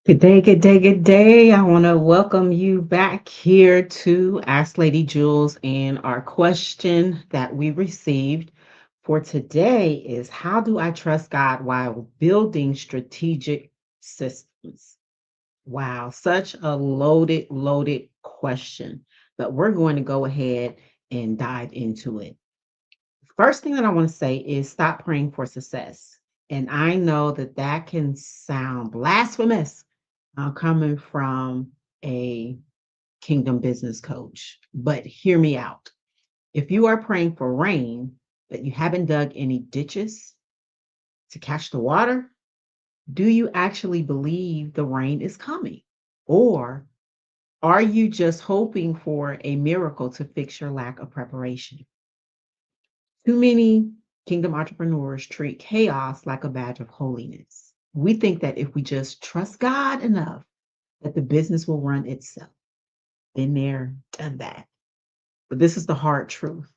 Good day, good day, good day. I want to welcome you back here to Ask Lady Jules. And our question that we received for today is: how do I trust God while building strategic systems? Wow, such a loaded question. But we're going to go ahead and dive into it. First thing that I want to say is stop praying for success. And I know that that can sound blasphemous coming from a kingdom business coach, but hear me out. If you are praying for rain, but you haven't dug any ditches to catch the water, do you actually believe the rain is coming? Or are you just hoping for a miracle to fix your lack of preparation? Too many kingdom entrepreneurs treat chaos like a badge of holiness. We think that if we just trust God enough, that the business will run itself. Been there, done that. But this is the hard truth.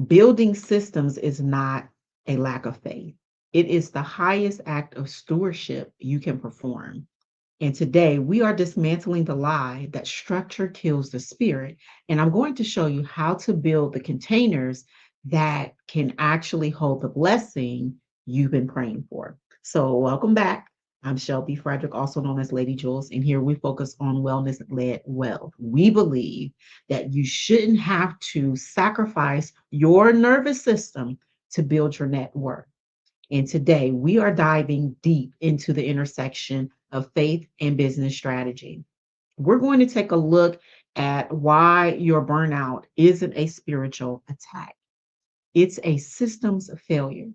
Building systems is not a lack of faith. It is the highest act of stewardship you can perform. And today we are dismantling the lie that structure kills the spirit. And I'm going to show you how to build the containers that can actually hold the blessing you've been praying for. So, welcome back. I'm Shelby Frederick, also known as Lady Jules, and here we focus on wellness led wealth. We believe that you shouldn't have to sacrifice your nervous system to build your net worth. And today we are diving deep into the intersection of faith and business strategy. We're going to take a look at why your burnout isn't a spiritual attack, it's a systems failure.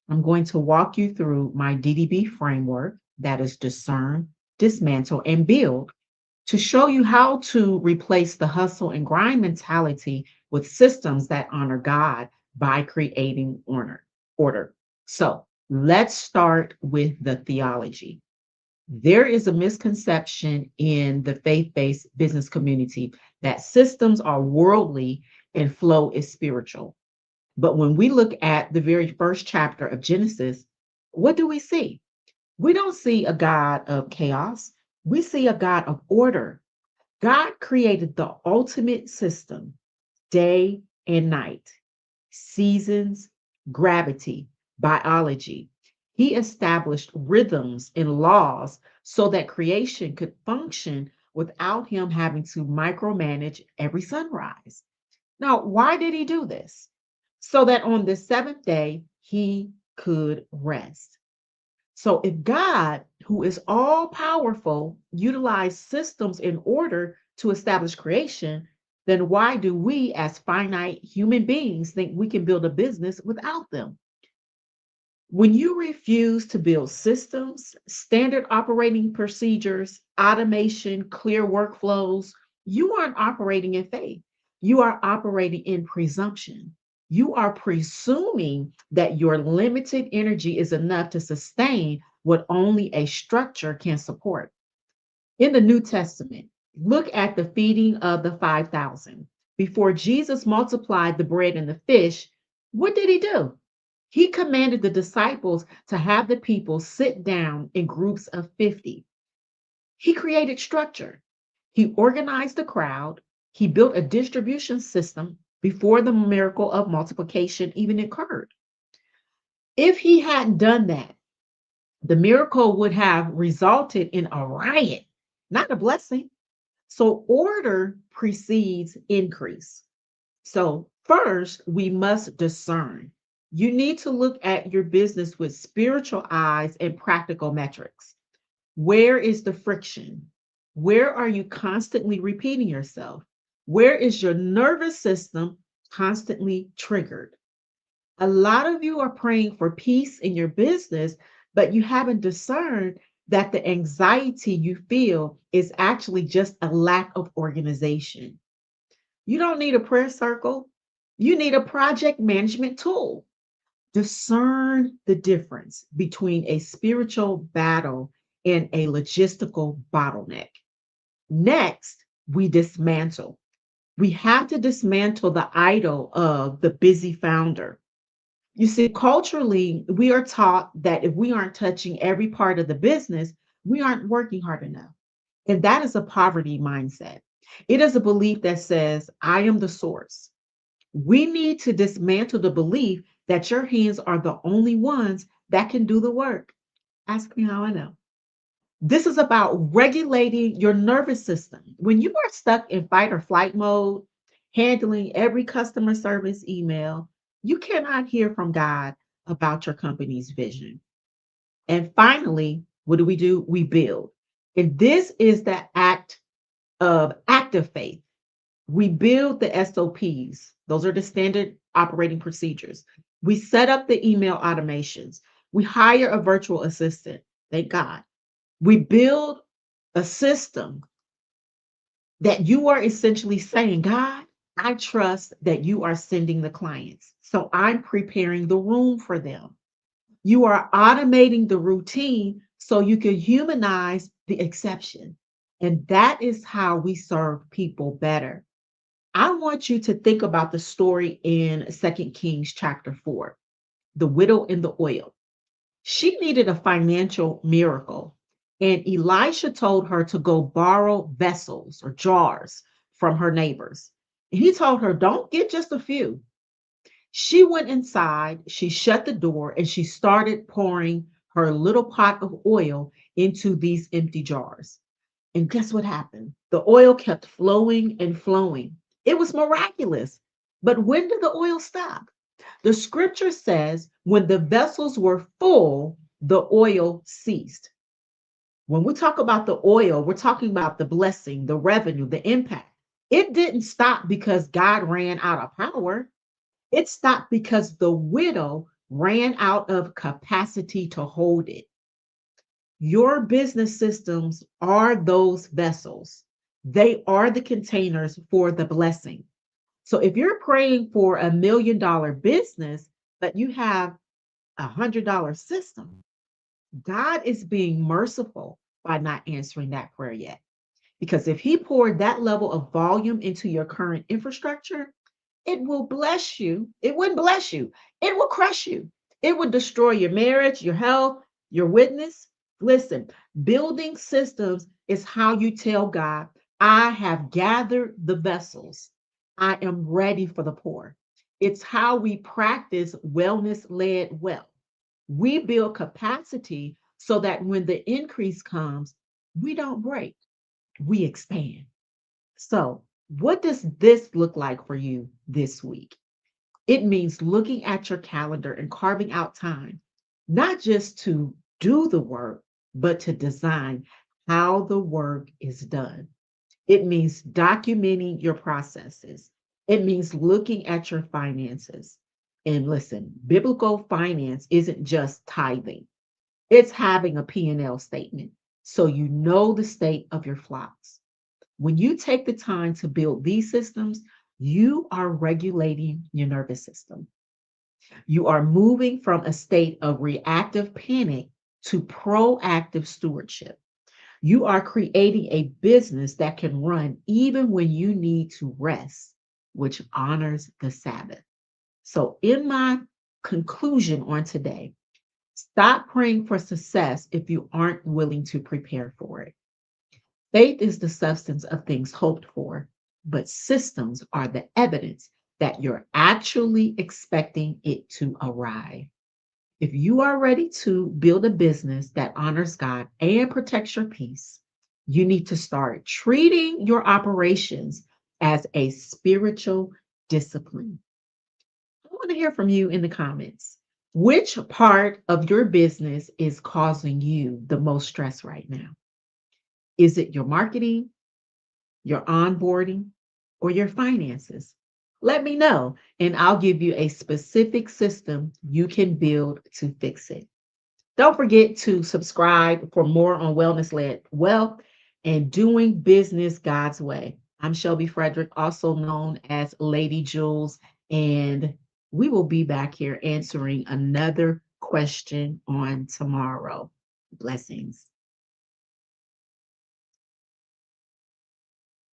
I'm going to walk you through my D.D.B framework, that is discern, dismantle, and build, to show you how to replace the hustle and grind mentality with systems that honor God by creating order. So let's start with the theology. There is a misconception in the faith based business community that systems are worldly and flow is spiritual. But when we look at the very first chapter of Genesis, what do we see? We don't see a God of chaos. We see a God of order. God created the ultimate system: day and night, seasons, gravity, biology. He established rhythms and laws so that creation could function without him having to micromanage every sunrise. Now, why did he do this? So that on the seventh day, he could rest. So if God, who is all powerful, utilized systems in order to establish creation, then why do we as finite human beings think we can build a business without them? When you refuse to build systems, standard operating procedures, automation, clear workflows, you aren't operating in faith. You are operating in presumption. You are presuming that your limited energy is enough to sustain what only a structure can support. In the New Testament, look at the feeding of the 5,000. Before Jesus multiplied the bread and the fish, what did he do? He commanded the disciples to have the people sit down in groups of 50. He created structure. He organized the crowd. He built a distribution system before the miracle of multiplication even occurred. If he hadn't done that, the miracle would have resulted in a riot, not a blessing. So order precedes increase. So, first, we must discern. You need to look at your business with spiritual eyes and practical metrics. Where is the friction? Where are you constantly repeating yourself? Where is your nervous system constantly triggered? A lot of you are praying for peace in your business, but you haven't discerned that the anxiety you feel is actually just a lack of organization. You don't need a prayer circle. You need a project management tool. Discern the difference between a spiritual battle and a logistical bottleneck. Next, we dismantle. We have to dismantle the idol of the busy founder. You see, culturally, we are taught that if we aren't touching every part of the business, We aren't working hard enough. And that is a poverty mindset. It is a belief that says, I am the source. We need to dismantle the belief that your hands are the only ones that can do the work. Ask me how I know. This is about regulating your nervous system. When you are stuck in fight or flight mode, handling every customer service email, you cannot hear from God about your company's vision. And finally, what do? We build. And this is the act of active faith. We build the SOPs. Those are the standard operating procedures. We set up the email automations. We hire a virtual assistant. Thank God. We build a system that you are essentially saying, God, I trust that you are sending the clients. So I'm preparing the room for them. You are automating the routine so you can humanize the exception. And that is how we serve people better. I want you to think about the story in Second Kings chapter 4, the widow in the oil. She needed a financial miracle, and Elisha told her to go borrow vessels or jars from her neighbors. And he told her, don't get just a few. She went inside, she shut the door, and she started pouring her little pot of oil into these empty jars. And guess what happened? The oil kept flowing and flowing. It was miraculous. But when did the oil stop? The scripture says, when the vessels were full, the oil ceased. When we talk about the oil, we're talking about the blessing, the revenue, the impact. It didn't stop because God ran out of power. It stopped because the widow ran out of capacity to hold it. Your business systems are those vessels. They are the containers for the blessing. So if you're praying for $1 million business, but you have $100 system, God is being merciful by not answering that prayer yet. Because if he poured that level of volume into your current infrastructure, it will bless you. It wouldn't bless you. It will crush you. It would destroy your marriage, your health, your witness. Listen, building systems is how you tell God, I have gathered the vessels. I am ready for the poor. It's how we practice wellness led wealth. We build capacity so that when the increase comes, we don't break, we expand. So, what does this look like for you this week? It means looking at your calendar and carving out time, not just to do the work, but to design how the work is done. It means documenting your processes. It means looking at your finances. And listen, biblical finance isn't just tithing. It's having a P&L statement so you know the state of your flocks. When you take the time to build these systems, you are regulating your nervous system. You are moving from a state of reactive panic to proactive stewardship. You are creating a business that can run even when you need to rest, which honors the Sabbath. So, in my conclusion on today, stop praying for success if you aren't willing to prepare for it. Faith is the substance of things hoped for, but systems are the evidence that you're actually expecting it to arrive. If you are ready to build a business that honors God and protects your peace, you need to start treating your operations as a spiritual discipline. I want to hear from you in the comments. Which part of your business is causing you the most stress right now? Is it your marketing, your onboarding, or your finances? Let me know, and I'll give you a specific system you can build to fix it. Don't forget to subscribe for more on wellness led wealth and doing business God's way. I'm Shelby Frederick, also known as Lady Jules, and we will be back here answering another question on tomorrow. Blessings.